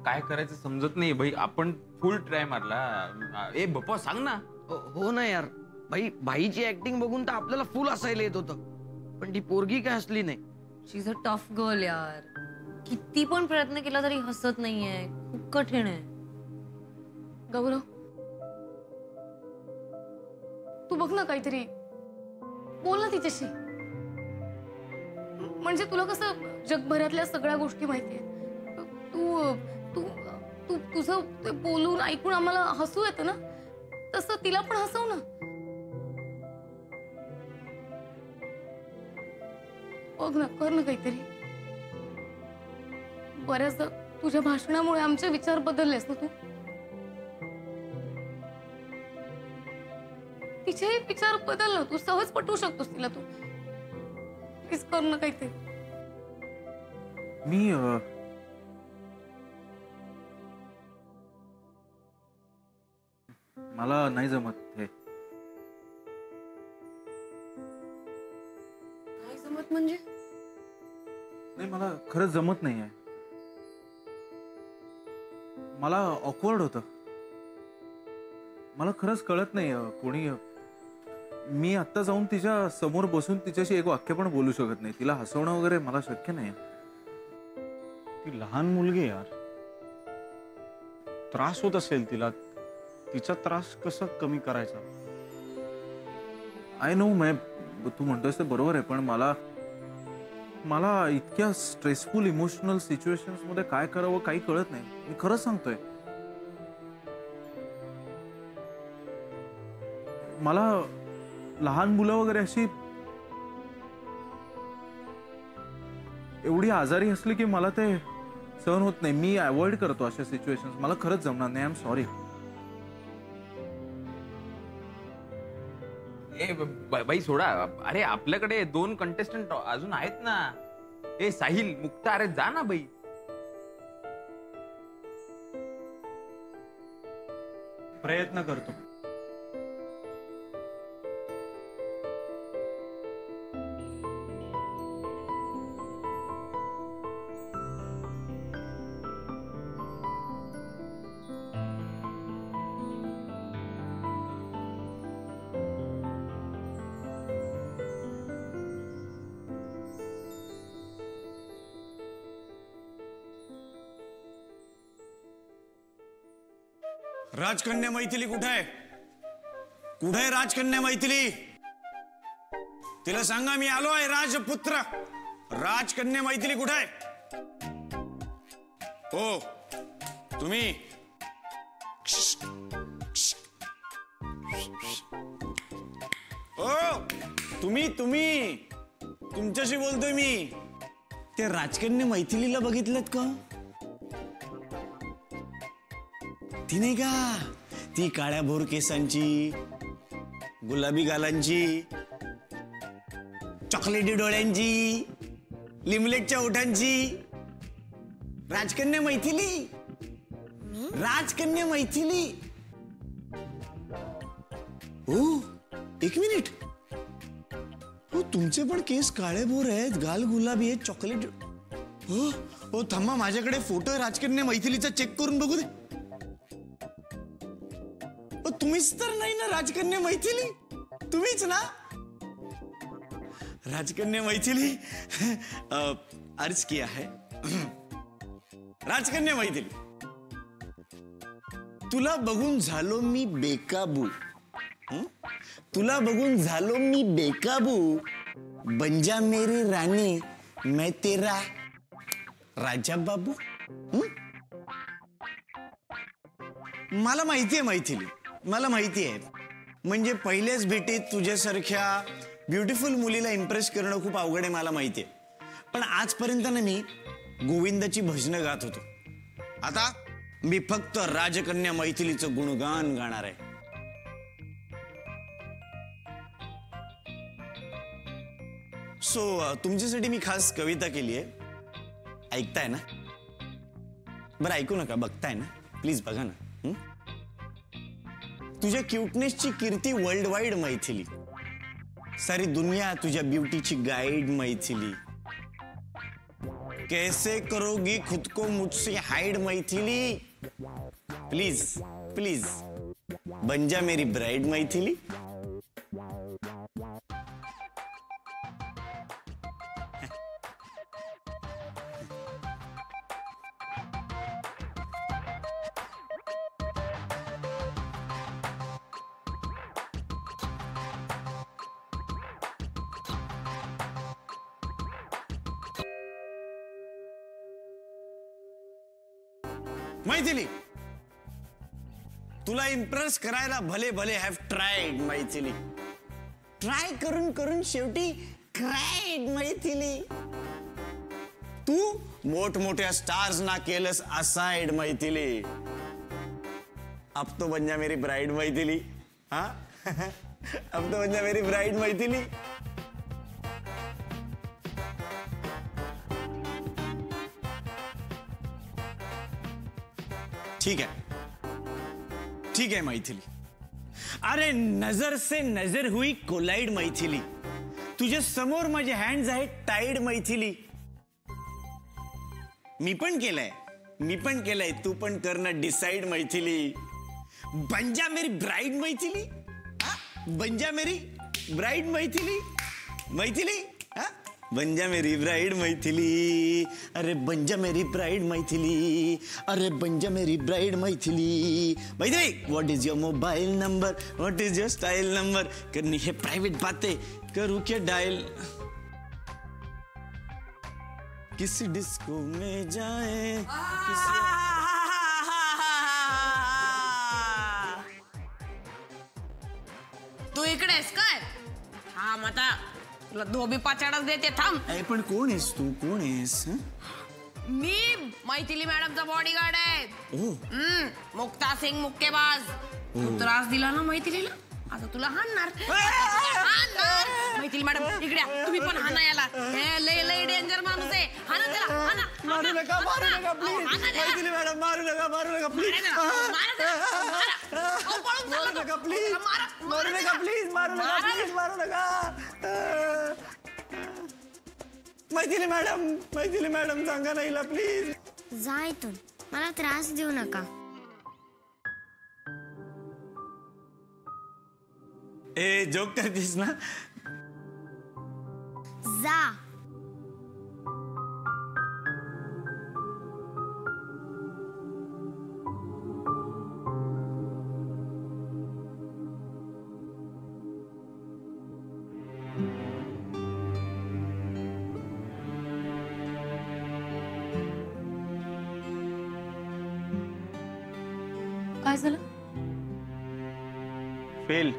काय करायचं समजत नाही भाई. आपण फुल ट्राय मारला. ए बप्पा सांग ना. हो ना यार भाई, भाईची ऍक्टिंग बघून तर आपल्याला फुल असायला येत होतं, पण ती पोरगी काय हसली नाही. शी इज अ टफ गर्ल यार. किती पण प्रयत्न केला तरी हसत नाहीये. खूप कठीण आहे. गौरव, तू बघ ना काहीतरी बोल ना तिच्याशी. म्हणजे तुला कसं जगभरातल्या सगळ्या गोष्टी माहितीये. तू तू तू तुझं ते बोलून ऐकून आम्हाला हसू येतं ना, तसं तिला पण हसव ना. बघ ना, कर ना काहीतरी. बऱ्याचदा तुझ्या भाषणामुळे आमचे विचार बदललेस ना तू. तिचेही विचार बदल ना, तू सहज पटवू शकतोस तिला. तू प्लीज कर ना काहीतरी. मी मला नाही जमत हे. नाही जमत म्हणजे? नाही मला खरंच जमत नाहीये. मला ऑकवर्ड होतं. मला खरंच कळत नाही कोणी. मी आत्ता जाऊन तिच्या समोर बसून तिच्याशी एक वाक्य पण बोलू शकत नाही. तिला हसवणं वगैरे मला शक्य नाही. ती लहान मुलगी यार, त्रास होत असेल तिला. तिचा त्रास कसा कमी करायचा? आय नो मैं, तू म्हणतोस ते बरोबर आहे, पण मला इतक्या स्ट्रेसफुल इमोशनल सिच्युएशन्स मध्ये काय करावं काही कळत नाही. मी खरंच सांगतोय. मला लहान मुलं वगैरे अशी एवढी आजारी असली की मला ते सहन होत नाही. मी अवॉइड करतो अशा सिच्युएशन्स. मला खरंच जमणार नाही. I am sorry. ए बाई सोडा. अरे आपल्याकडे 2 कंटेस्टंट अजून आहेत ना. ए साहिल, मुक्ता, अरे जा ना बाई. प्रयत्न करतो. राजकन्या मैथिली कुठे आहे? कुठे आहे राजकन्या मैथिली? तिला सांगा मी आलो आहे राजपुत्र. राजकन्या मैथिली कुठे आहे? हो तुम्ही. ओ तुम्ही तुमच्याशी बोलतोय मी. ते राजकन्या मैथिलीला बघितलं का? ती नाही का, ती काळ्या भोर केसांची, गुलाबी गालांची, चॉकलेटी डोळ्यांची, लिमलेटच्या ओठांची राजकन्या मैथिली. राजकन्या मैथिली. हो एक मिनिट. हो तुमचे पण केस काळे भोर आहेत, गाल गुलाबी आहेत, चॉकलेट. हो हो थांबा, माझ्याकडे फोटो आहे राजकन्या मैथिलीचा, चेक करून बघू दे. तुम्हीच तर नाही ना राजकन्या मैथिली? तुम्हीच ना राजकन्या मैथिली? अर्ज किया है. राजकन्या मैथिली, तुला बघून झालो मी बेकाबू. तुला बघून झालो मी बेकाबू. बंजा मेरी रानी, मैं तेरा राजा बाबू. मला माहितीये मैथिली, मला माहिती आहे. म्हणजे पहिल्याच भेटीत तुझ्यासारख्या ब्युटिफुल मुलीला इम्प्रेस करणं खूप अवघड आहे, मला माहिती आहे. पण आजपर्यंत ना मी गोविंदाची भजनं गात होतो. आता मी फक्त राजकन्या मैथिलीचं गुणगान गाणार आहे. सो तुमच्यासाठी मी खास कविता केली आहे. ऐकताय ना? बरं ऐकू नका, बघताय ना? प्लीज बघा ना. तुझ्या क्यूटनेसची कीर्ती वर्ल्ड वाईड मैथिली. सारी दुनिया तुझ्या ब्युटीची गाईड मैथिली. कैसे करोगी खुद को मुझसे हाइड मैथिली? प्लीज प्लीज बन जा मेरी ब्राइड मैथिली. मैथिली, तुला इम्प्रेस करायला भले भले हॅव ट्राईड मैथिली. ट्राय करून करून शेवटी क्राईड मैथिली. तू मोठमोठ्या स्टार्स ना केलंस असाइड मैथिली. अब तो बन जा मेरी ब्राइड मैथिली. हा अब तो बन जा मेरी ब्राइड मैथिली. ठीक है मैथिली. अरे नजर से नजर हुई कोलाइड मैथिली. तुझ्या समोर माझे हँड्स आहेत टाईड मैथिली. मी पण केलंय तू पण करणं डिसाइड मैथिली. बंजा मेरी ब्राइड मैथिली. बंजा मेरी ब्राइड मैथिली. मैथिली बंजा मेरी ब्राइड मैथिली. अरे बंजा मेरी ब्राइड मैथिली. अरे बंजा मेरी bride Maithili. Maithili, what is your mobile number? What is your style number? करनी है प्राइवेट बातें, करूँ क्या डायल? किसी डिस्को में जाए तू इकडे आहेस काय? हा माता तुला धोबी पाचाडच देते थांब. अरे पण कोण आहेस तू? कोण आहेस? मी मैथिली मॅडमचा बॉडीगार्ड आहे. मुक्ता सिंग मुक्केबाज. तू त्रास दिला ना मैथिलीला, आता तुला हाणणार. मैथिली मॅडम इकडे तुम्ही पण हाना याला. लय लय डेंजर माणूस आहे. हाना त्याला हाना. मारू नका प्लीज. मैथिली मॅडम मारू नका प्लीज. मारू नका प्लीज. मारू नका. मैथिली मॅडम सांगा ना हिला प्लीज. जा इथून, मला त्रास देऊ नका. ए जोक करतीस ना? जा. काय झालं? फेल.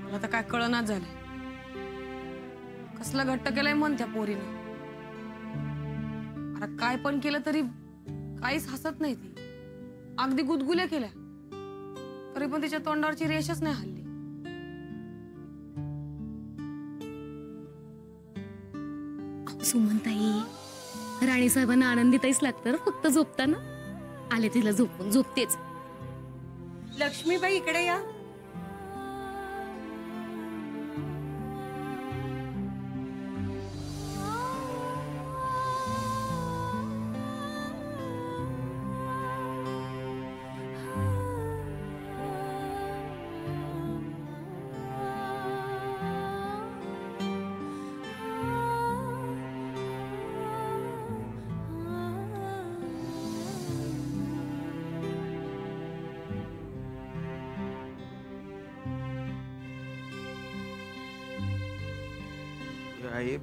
मला तर काय कळनाच झालं. कसलं घट्ट केलंय मन त्या पोरीनं. अरे काय पण केलं तरी काहीच हसत नाही ती. अगदी गुदगुल्या केल्या तरी पण तिच्या तोंडावरची रेषच नाही हल्ली. सुमनताई, राणी साहेबांना आनंदीताईच लागतं फक्त झोपताना. आले तिला झोपून, झोपतेच. लक्ष्मीबाई इकडे या. आई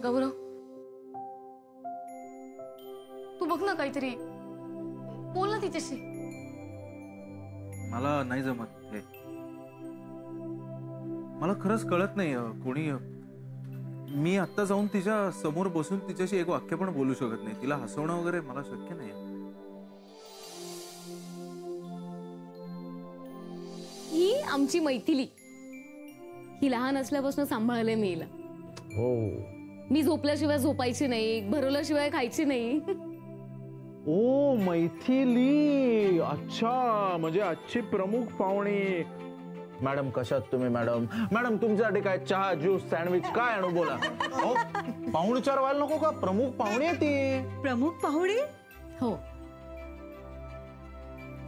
गौरव, तू बघ ना काहीतरी, बोल ना तिच्याशी. मला नाही जमत हे. मला खरंच कळत नाही कोणी. मी आता जाऊन तिच्या समोर बसून तिच्याशी एक वाक्य पण बोलू शकत नाही. तिला हसवणं वगैरे मला शक्य नाही. ही आमची मैथिली. ही लहान असल्यापासून सांभाळले मी हिला. हो. मी झोपल्याशिवाय झोपायची नाही, भरवल्याशिवाय खायची नाही. ओ मैथिली, अच्छा, म्हणजे आजची प्रमुख पाहुणी. मॅडम कशात तुम्ही? मॅडम मॅडम तुमच्यासाठी काय चहा, ज्यूस, सँडविच काय आणू बोला. हो, पाहुणचार व्हायला नको का? प्रमुख पाहुणी आहे ती. प्रमुख पाहुणे? हो,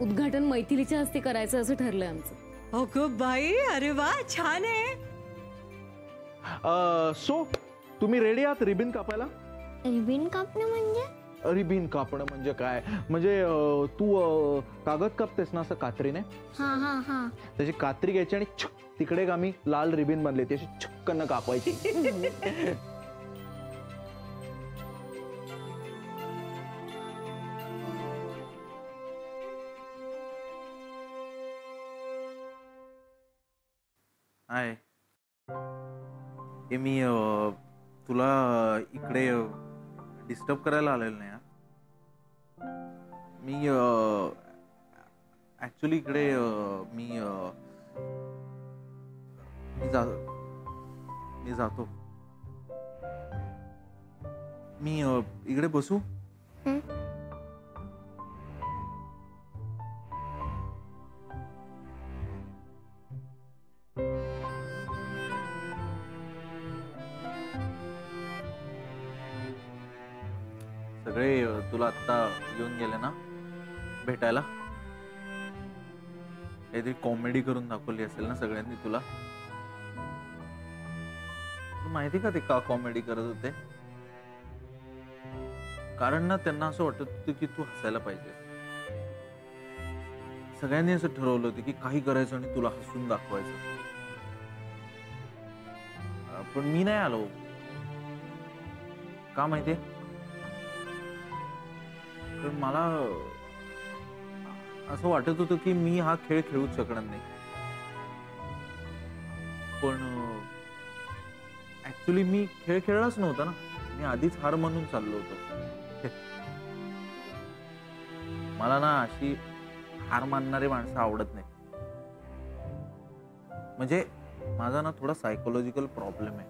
उद्घाटन मैथिलीच्या हस्ते करायचं असं ठरलंय आमचं. हो गो बाई, अरे वा, छान आहे. सो तुम्ही रेडी आहात रिबिन कापायला? रिबीन कापणं म्हणजे? रिबिन कापणं म्हणजे काय? म्हणजे तू कागद कापतेस ना असं कात्रीने, हा हा हा. त्याची कात्री घ्यायची आणि तिकडे एक आम्ही लाल रिबिन बनले ती अशी छक्कन कापायची. हाय, हे मी तुला इकडे डिस्टर्ब करायला आलेलो नाही. मी ऍक्च्युली इकडे मी जातो. मी इकडे बसू? सगळे तुला आता येऊन गेले ना भेटायला? काहीतरी कॉमेडी करून दाखवली असेल ना सगळ्यांनी तुला? माहिती का ते का कॉमेडी करत होते? कारण ना त्यांना असं वाटत होतं की तू हसायला पाहिजे. सगळ्यांनी असं ठरवलं होतं की काही करायचं आणि तुला हसून दाखवायचं. पण मी नाही आलो. का माहितीये? तर मला असं वाटत होतं की मी हा खेळ खेळूच शकणार नाही. पण ऍक्च्युली मी खेळ खेळलाच नव्हता ना. मी आधीच हार मानून चाललो होतो. मला ना अशी हार मानणारी माणसं आवडत नाही. म्हणजे माझा ना थोडा सायकोलॉजिकल प्रॉब्लेम आहे.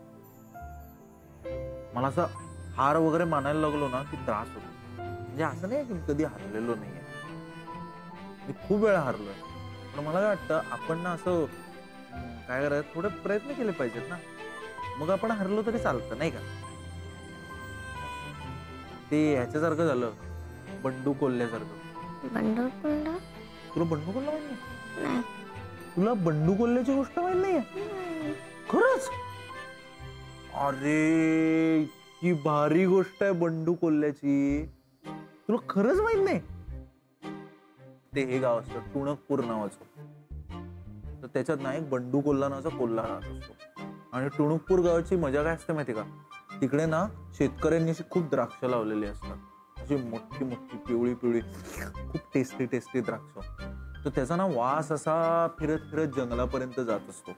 मला असं हार वगैरे मानायला लागलो ना की त्रास होतो. म्हणजे असं नाही की मी कधी हरलेलो नाहीये. मी खूप वेळा हारलोय. पण मला काय वाटतं आपण ना असं काय करायचं, थोडे प्रयत्न केले पाहिजेत ना. मग आपण हरलो तरी चालतं नाही का? ते ह्याच्यासारखं झालं, बंडू कोल्ह्यासारखं. बंडू कोल्हा? तुला बंडू कोल्हा माहिती नाही. तुला बंडू कोल्ह्याची गोष्ट माहित नाहीये? खरंच? अरे की भारी गोष्ट आहे बंडू कोल्ह्याची. तुला खरंच माहित नाही? ते हे गाव असतं टुणकपूर नावाचं. तर त्याच्यात ना एक बंडू कोल्हा नावाचा कोल्हा राहत असतो. आणि टुणकपूर गावाची मजा काय असते माहिती का? तिकडे ना शेतकऱ्यांनी अशी खूप द्राक्ष लावलेली असतात. अशी मोठी मोठी पिवळी पिवळी खूप टेस्टी टेस्टी द्राक्ष. तर त्याचा ना वास असा फिरत फिरत जंगलापर्यंत जात असतो.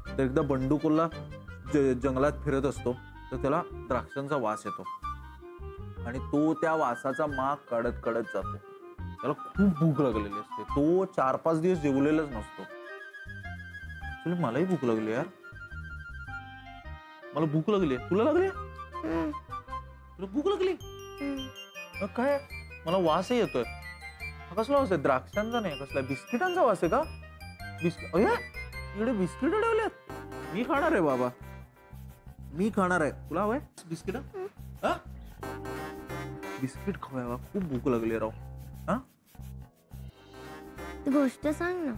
तर एकदा बंडू कोल्हा जंगलात फिरत असतो. तर त्याला द्राक्षांचा वास येतो आणि तो त्या वासाचा माग काढत काढत जातो. त्याला खूप भूक लागलेली असते. तो 4-5 दिवस जेवलेलाच नसतो. ऍक्च्युली मलाही भूक लागली यार. मला भूक लागली. तुला लागली? तुला भूक लागली? काय? मला वासही येतोय. हा कसला वास आहे? द्राक्षांचा नाही, कसला बिस्किटांचा वास आहे का? इकडे बिस्किट ठेवल्यात. मी खाणार आहे बाबा. मी खाणार आहे. तुला हवंय बिस्किट? बिस्किट खाऊया. खूप भूक लागली राव. हा, गोष्ट सांग ना.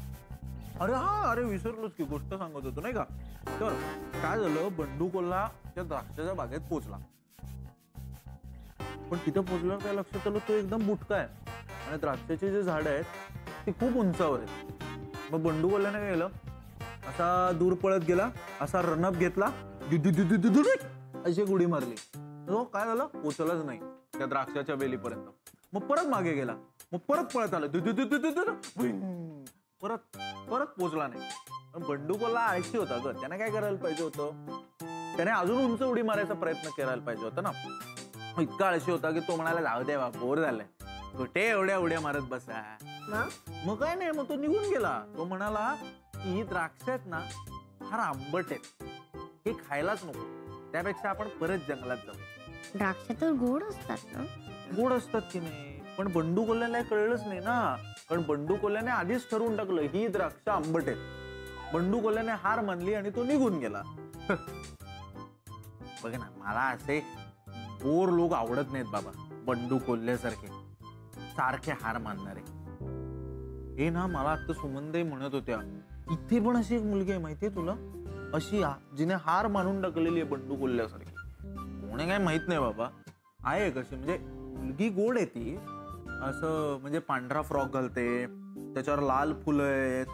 अरे हा, अरे विसरलोच की गोष्ट सांगत होतो नाही का? तर काय झालं, बंडू कोल्हा त्या द्राक्षाच्या बागेत पोहोचला. पण तिथं पोहोचल्यावर काय लक्षात आलं, तो एकदम बुटका आहे आणि द्राक्षाचे जे झाड आहेत ते खूप उंचावर आहेत. मग बंडू कोल्ह्याने काय केलं, असा दूर पळत गेला, असा रनअप घेतला अशी एक उडी मारली. तो काय झालं, पोचलाच नाही त्या द्राक्षाच्या वेलीपर्यंत. मग परत मागे गेला, मग परत पळत आलं, परत परत पोचला नाही. पण बंडू कोल्हा आळशी होता ग, त्याने काय करायला पाहिजे होतं, त्याने अजून उंच उडी मारायचा प्रयत्न करायला पाहिजे होता ना. इतका आळशी होता की तो म्हणाला जाऊ दे बा, बोर झालाय, कुठे एवढ्या उड्या मारत बसा. मग काय नाही, मग तो निघून गेला. तो म्हणाला की ही द्राक्ष आहेत ना फार आंबट आहेत, हे खायलाच नको, त्यापेक्षा आपण परत जंगलात जाऊ. द्राक्ष तर गोड असतात ना. गोड असतात की नाही, पण बंडू कोल्ह्याला कळलंच नाही ना. कारण बंडू कोल्ह्याने आधीच ठरवून टाकलं ही द्राक्ष आंबट आहेत. बंडू कोल्ह्याने हार मानली आणि तो निघून गेला. बघ ना, मला असे बोर लोक आवडत नाहीत बाबा, बंडू कोल्ह्यासारखे सारखे हार मानणारे. हे ना, मला आता सुमनताई म्हणत होत्या, इथे पण अशी एक मुलगी आहे माहितीये तुला, अशी जिने हार मानून टाकलेली आहे बंडू कोल्ह्यासारखी. कोणी काय माहित नाही बाबा, आहे कशी, म्हणजे मुलगी गोड आहे ती, असं म्हणजे पांढरा फ्रॉक घालते, त्याच्यावर लाल फुलं आहेत,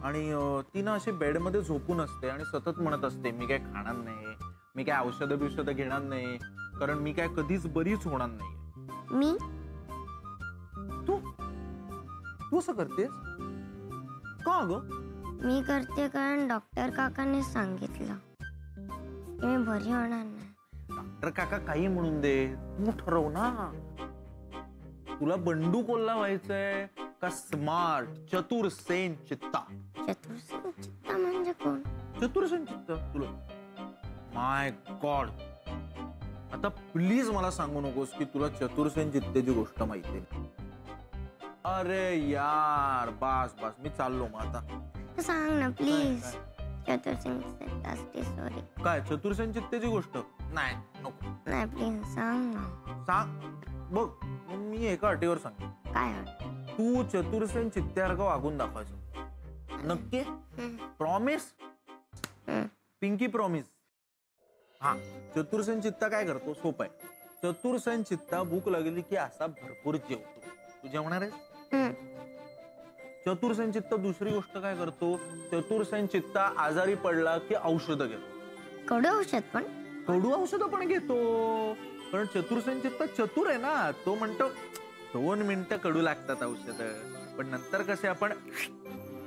आणि ती ना अशी बेडमध्ये झोपून असते आणि सतत म्हणत असते मी काय खाणार नाही, मी काय औषधं घेणार नाही, कारण मी काय कधीच बरीच होणार नाही. मी तू तू असं करतेस का ग? मी करते कारण डॉक्टर काकाने सांगितलं की मी बरी होणार नाही. डॉक्टर काका काही म्हणून दे, तू ठरव ना. तुला बंडू कोल्हा व्हायचंय का स्मार्ट चतुरसेन चित्ता? चतुर्सेन चित्ता म्हणजे कोण? चतुरसेन चित्ता तुला, माय गॉड. आता प्लीज मला सांगू नकोस की तुला चतुरसेन चित्तेची गोष्ट माहिती आहे. अरे यार, बास बास, मी चाललो मग आता. सांग ना प्लीज. चतुर्सेन चित्ता, सॉरी. काय चतुरसेन चित्तेची गोष्ट? नाही नको. नाही प्लीज सांग ना. सांग बघ, मी एका अटीवर सांग. काय? तू चतुरसेन चित्त्यासारखं वागून दाखवायचं. नक्की? प्रॉमिस? Pinky promise? हा. चतुरसेन चित्ता काय करतो? सोपं आहे. चतुरसेन चित्ता भूक लागली की असा भरपूर जेवतो. तू जेवणार आहेस? चतुरसेन चित्ता दुसरी गोष्ट काय करतो? चतुरसेन चित्ता आजारी पडला की औषधं घेतो. कडू औषध पण? कडू औषधं पण घेतो. कारण चतुरसेन चित्ता चतुर आहे ना. तो म्हणतो 2 मिनिटं कडू लागतात औषधं, पण नंतर कसे आपण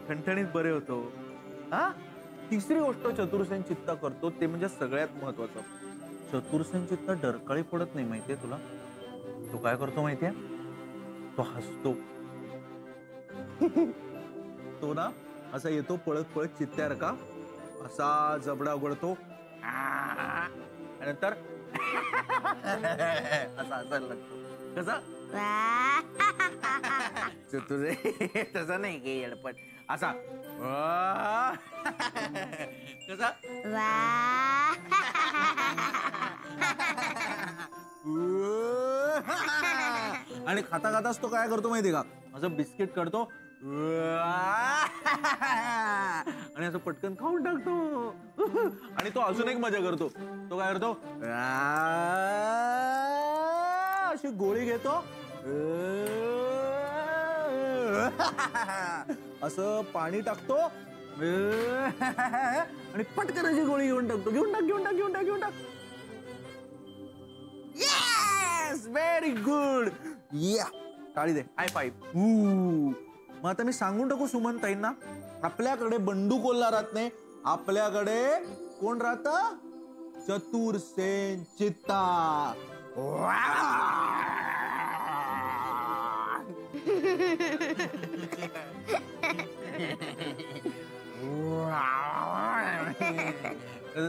ठणठणीत बरे होतो. हा. तिसरी गोष्ट चतुरसेन चित्ता करतो ते म्हणजे सगळ्यात महत्वाचं, चतुरसेन चित्ता डरकाळी पडत नाही माहितीये तुला. तो काय करतो माहितीये? तो हसतो. तो ना असा येतो पळत पळत चित्त्यासारखा, असा जबडा उघडतो आणि नंतर असा हसायला लागतो. कसा? तसा नाही की येडपट, असा कसा? आणि खाता खाताच तो काय करतो माहितीये का? असं बिस्किट काढतो आणि असं पटकन खाऊन टाकतो. आणि तो अजून एक मजा करतो. तो काय करतो? अशी गोळी घेतो, असं पाणी टाकतो आणि पटकन अशी गोळी घेऊन टाकतो. घेऊन टाक. Yes, very good. या, टाळी दे, हाय फाईव्ह. मग आता मी सांगून टाकू सुमनताईंना, आपल्याकडे बंडू कोल्हा राहत नाही, आपल्याकडे कोण राहत? चतुरसेन चित्ता.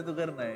तू कर नाही.